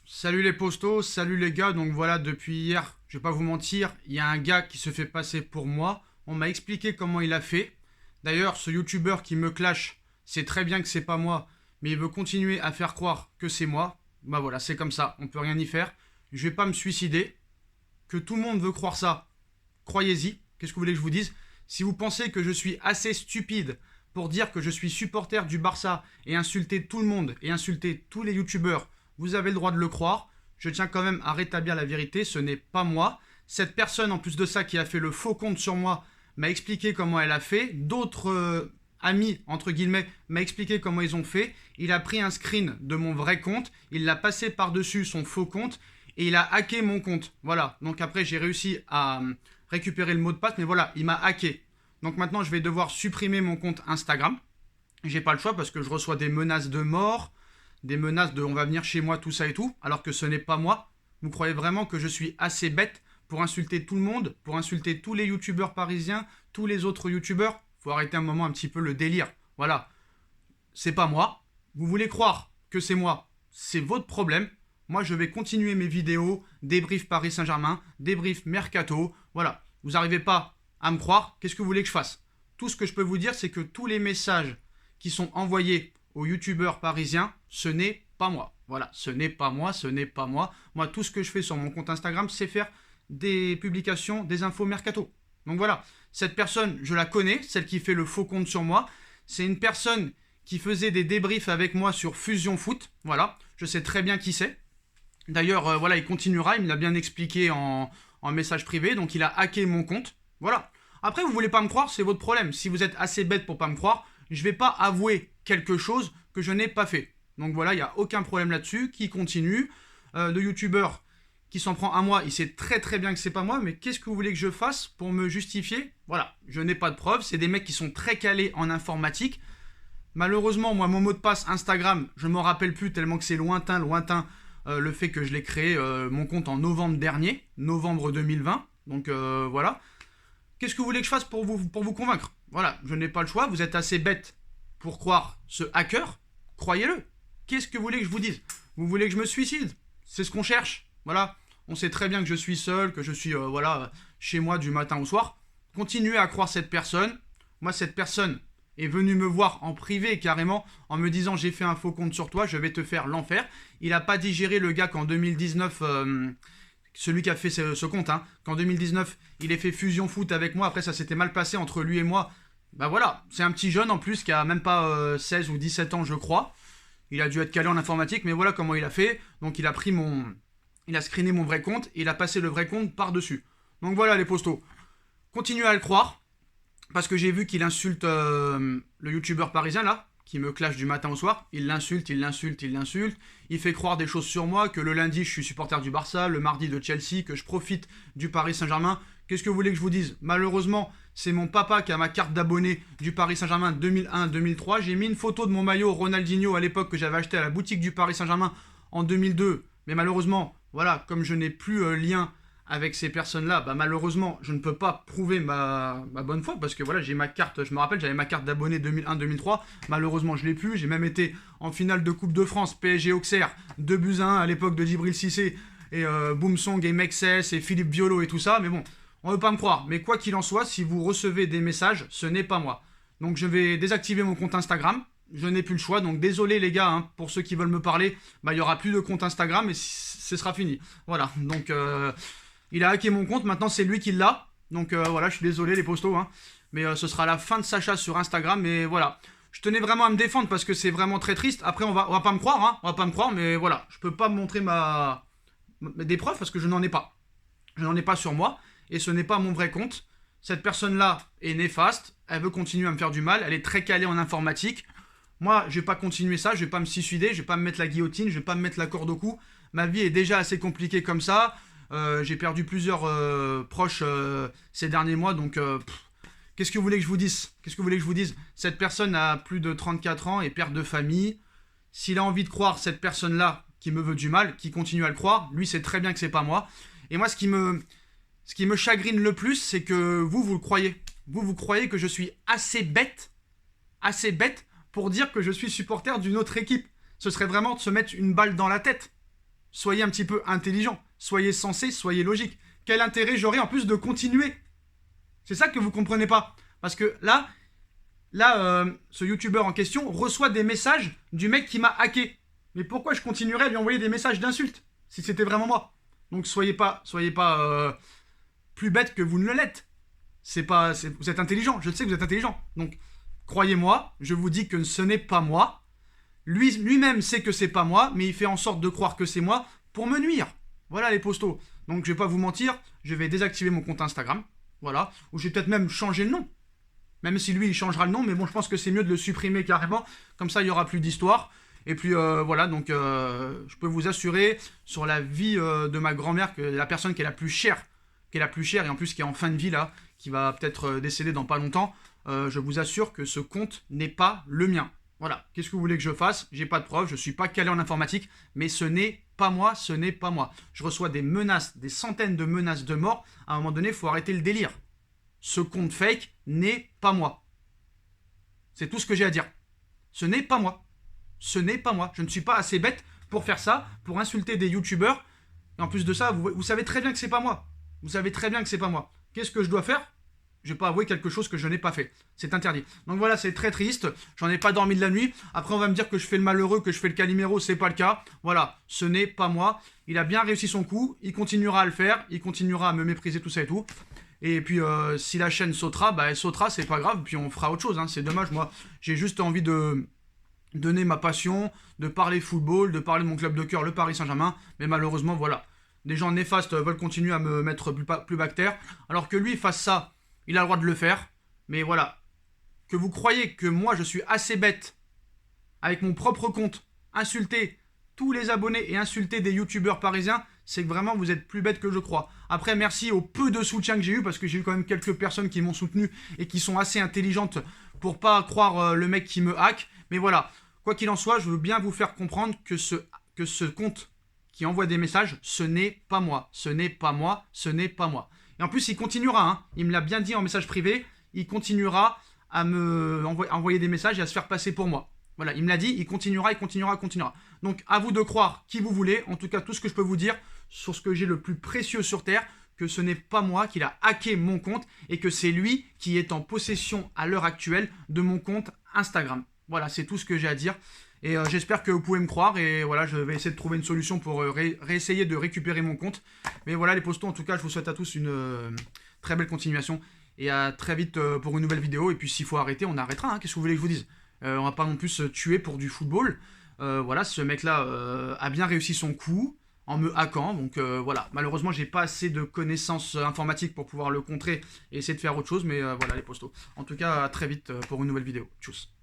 Salut les postos, salut les gars. Donc voilà, depuis hier, je vais pas vous mentir, il y a un gars qui se fait passer pour moi. On m'a expliqué comment il a fait. D'ailleurs, ce youtubeur qui me clash, c'est très bien que c'est pas moi, mais il veut continuer à faire croire que c'est moi. Bah voilà, c'est comme ça, on peut rien y faire. Je vais pas me suicider. Que tout le monde veut croire ça, croyez-y. Qu'est-ce que vous voulez que je vous dise? Si vous pensez que je suis assez stupide pour dire que je suis supporter du Barça et insulter tout le monde et insulter tous les youtubeurs, vous avez le droit de le croire. Je tiens quand même à rétablir la vérité, ce n'est pas moi. Cette personne, en plus de ça, qui a fait le faux compte sur moi, m'a expliqué comment elle a fait. D'autres amis, entre guillemets, m'a expliqué comment ils ont fait. Il a pris un screen de mon vrai compte, il l'a passé par-dessus son faux compte et il a hacké mon compte. Voilà, donc après j'ai réussi à récupérer le mot de passe, mais voilà, il m'a hacké. Donc maintenant je vais devoir supprimer mon compte Instagram. J'ai pas le choix parce que je reçois des menaces de mort, des menaces de on va venir chez moi, tout ça et tout, alors que ce n'est pas moi. Vous croyez vraiment que je suis assez bête pour insulter tout le monde, pour insulter tous les youtubeurs parisiens, tous les autres youtubeurs? Faut arrêter un moment un petit peu le délire. Voilà, c'est pas moi. Vous voulez croire que c'est moi, c'est votre problème. Moi, je vais continuer mes vidéos, débrief Paris Saint-Germain, débrief Mercato. Voilà, vous n'arrivez pas à me croire, qu'est-ce que vous voulez que je fasse? Tout ce que je peux vous dire, c'est que tous les messages qui sont envoyés aux youtubeurs parisiens, ce n'est pas moi. Voilà, ce n'est pas moi, ce n'est pas moi. Moi, tout ce que je fais sur mon compte Instagram, c'est faire des publications, des infos Mercato. Donc voilà, cette personne, je la connais, celle qui fait le faux compte sur moi. C'est une personne qui faisait des débriefs avec moi sur Fusion Foot. Voilà, je sais très bien qui c'est. D'ailleurs, voilà, il continuera, il me l'a bien expliqué en message privé, donc il a hacké mon compte. Voilà. Après, vous voulez pas me croire, c'est votre problème. Si vous êtes assez bête pour pas me croire, je vais pas avouer quelque chose que je n'ai pas fait. Donc voilà, il n'y a aucun problème là-dessus, qui continue. Le youtubeur qui s'en prend à moi, il sait très très bien que c'est pas moi, mais qu'est-ce que vous voulez que je fasse pour me justifier? Voilà, je n'ai pas de preuves, c'est des mecs qui sont très calés en informatique. Malheureusement, moi, mon mot de passe Instagram, je m'en rappelle plus tellement que c'est lointain, lointain, le fait que je l'ai créé, mon compte en novembre dernier, novembre 2020. Donc voilà. Qu'est-ce que vous voulez que je fasse pour vous convaincre? Voilà, je n'ai pas le choix, vous êtes assez bête pour croire ce hacker, croyez-le. Qu'est-ce que vous voulez que je vous dise? Vous voulez que je me suicide? C'est ce qu'on cherche. Voilà, on sait très bien que je suis seul, que je suis voilà, chez moi du matin au soir. Continuez à croire cette personne. Moi, cette personne est venue me voir en privé carrément en me disant j'ai fait un faux compte sur toi, je vais te faire l'enfer. Il n'a pas digéré le gars qu'en 2019, celui qui a fait ce compte, hein, qu'en 2019 il ait fait fusion foot avec moi, après ça s'était mal passé entre lui et moi. Bah voilà, c'est un petit jeune en plus qui a même pas 16 ou 17 ans je crois. Il a dû être calé en informatique, mais voilà comment il a fait. Donc il a pris mon... Il a screené mon vrai compte et il a passé le vrai compte par-dessus. Donc voilà les postos. Continuez à le croire, parce que j'ai vu qu'il insulte le youtubeur parisien là, qui me clash du matin au soir. Il l'insulte, il l'insulte, il l'insulte. Il fait croire des choses sur moi, que le lundi je suis supporter du Barça, le mardi de Chelsea, que je profite du Paris Saint-Germain. Qu'est-ce que vous voulez que je vous dise? Malheureusement, c'est mon papa qui a ma carte d'abonné du Paris Saint-Germain 2001-2003. J'ai mis une photo de mon maillot Ronaldinho à l'époque que j'avais acheté à la boutique du Paris Saint-Germain en 2002. Mais malheureusement, voilà, comme je n'ai plus lien avec ces personnes-là, bah malheureusement, je ne peux pas prouver ma bonne foi parce que voilà, j'ai ma carte, je me rappelle, j'avais ma carte d'abonné 2001-2003. Malheureusement, je l'ai plus. J'ai même été en finale de Coupe de France PSG Auxerre 2-1 à l'époque de Djibril Cissé et Boumsong et Mexès et Philippe Biolo et tout ça. Mais bon, on ne veut pas me croire. Mais quoi qu'il en soit, si vous recevez des messages, ce n'est pas moi. Donc je vais désactiver mon compte Instagram. Je n'ai plus le choix, donc désolé les gars, hein, pour ceux qui veulent me parler, bah il y aura plus de compte Instagram et ce sera fini. Voilà, donc il a hacké mon compte, maintenant c'est lui qui l'a. Donc voilà, je suis désolé les postos, hein, mais ce sera la fin de sa chasse sur Instagram. Mais voilà, je tenais vraiment à me défendre parce que c'est vraiment très triste. Après on va pas me croire, hein, on va pas me croire, mais voilà, je peux pas me montrer des preuves parce que je n'en ai pas. Je n'en ai pas sur moi et ce n'est pas mon vrai compte. Cette personne-là est néfaste, elle veut continuer à me faire du mal, elle est très calée en informatique. Moi, je vais pas continuer ça, je vais pas me suicider, je vais pas me mettre la guillotine, je vais pas me mettre la corde au cou. Ma vie est déjà assez compliquée comme ça. J'ai perdu plusieurs proches ces derniers mois, donc qu'est-ce que vous voulez que je vous dise? Qu'est-ce que vous voulez que je vous dise? Cette personne a plus de 34 ans et père de famille. S'il a envie de croire cette personne-là qui me veut du mal, qui continue à le croire, lui sait très bien que c'est pas moi. Et moi, ce qui me chagrine le plus, c'est que vous le croyez. Vous croyez que je suis assez bête pour dire que je suis supporter d'une autre équipe. Ce serait vraiment de se mettre une balle dans la tête. Soyez un petit peu intelligent. Soyez sensé, soyez logique. Quel intérêt j'aurais en plus de continuer? C'est ça que vous comprenez pas. Parce que là, ce youtubeur en question reçoit des messages du mec qui m'a hacké. Mais pourquoi je continuerais à lui envoyer des messages d'insultes si c'était vraiment moi? Donc soyez pas plus bête que vous ne le l'êtes. Vous êtes intelligent, je le sais que vous êtes intelligent. Donc croyez-moi, je vous dis que ce n'est pas moi. Lui-même sait que c'est pas moi, mais il fait en sorte de croire que c'est moi pour me nuire. Voilà les postos. Donc je vais pas vous mentir, je vais désactiver mon compte Instagram. Voilà. Ou je vais peut-être même changer le nom. Même si lui il changera le nom, mais bon, je pense que c'est mieux de le supprimer carrément. Comme ça, il y aura plus d'histoire. Et puis voilà, donc je peux vous assurer sur la vie de ma grand-mère que la personne qui est la plus chère, et en plus qui est en fin de vie là, qui va peut-être décéder dans pas longtemps, je vous assure que ce compte n'est pas le mien. Voilà, qu'est-ce que vous voulez que je fasse? J'ai pas de preuves, je suis pas calé en informatique, mais ce n'est pas moi, ce n'est pas moi. Je reçois des menaces, des centaines de menaces de mort. À un moment donné, il faut arrêter le délire. Ce compte fake n'est pas moi. C'est tout ce que j'ai à dire. Ce n'est pas moi. Ce n'est pas moi. Je ne suis pas assez bête pour faire ça, pour insulter des youtubeurs. Et en plus de ça, vous savez très bien que c'est pas moi. Vous savez très bien que c'est pas moi. Qu'est-ce que je dois faire? Je vais pas avouer quelque chose que je n'ai pas fait. C'est interdit. Donc voilà, c'est très triste. J'en ai pas dormi de la nuit. Après, on va me dire que je fais le malheureux, que je fais le Calimero. C'est pas le cas. Voilà, ce n'est pas moi. Il a bien réussi son coup. Il continuera à le faire. Il continuera à me mépriser, tout ça et tout. Et puis, si la chaîne sautera, bah elle sautera, c'est pas grave. Puis on fera autre chose. Hein. C'est dommage, moi. J'ai juste envie de donner ma passion, de parler football, de parler de mon club de cœur, le Paris Saint-Germain. Mais malheureusement, voilà. Des gens néfastes veulent continuer à me mettre plus bactère. Alors que lui fasse ça, il a le droit de le faire. Mais voilà. Que vous croyez que moi, je suis assez bête, avec mon propre compte, insulter tous les abonnés et insulter des youtubeurs parisiens, c'est que vraiment vous êtes plus bête que je crois. Après, merci au peu de soutien que j'ai eu, parce que j'ai eu quand même quelques personnes qui m'ont soutenu et qui sont assez intelligentes pour pas croire le mec qui me hack. Mais voilà, quoi qu'il en soit, je veux bien vous faire comprendre que ce compte qui envoie des messages, ce n'est pas moi. Ce n'est pas moi, ce n'est pas moi. Et en plus, il continuera, hein. Il me l'a bien dit en message privé, il continuera à me envoyer des messages et à se faire passer pour moi. Voilà, il me l'a dit, il continuera. Donc, à vous de croire qui vous voulez. En tout cas, tout ce que je peux vous dire sur ce que j'ai le plus précieux sur Terre, que ce n'est pas moi qui a hacké mon compte et que c'est lui qui est en possession à l'heure actuelle de mon compte Instagram. Voilà, c'est tout ce que j'ai à dire. Et j'espère que vous pouvez me croire. Et voilà, je vais essayer de trouver une solution pour réessayer de récupérer mon compte. Mais voilà, les postos, en tout cas, je vous souhaite à tous une très belle continuation. Et à très vite pour une nouvelle vidéo. Et puis s'il faut arrêter, on arrêtera. Hein. Qu'est-ce que vous voulez que je vous dise? On va pas non plus se tuer pour du football. Voilà, ce mec-là a bien réussi son coup en me hackant. Donc voilà, malheureusement, j'ai pas assez de connaissances informatiques pour pouvoir le contrer et essayer de faire autre chose. Mais voilà, les postos. En tout cas, à très vite pour une nouvelle vidéo. Tchuss.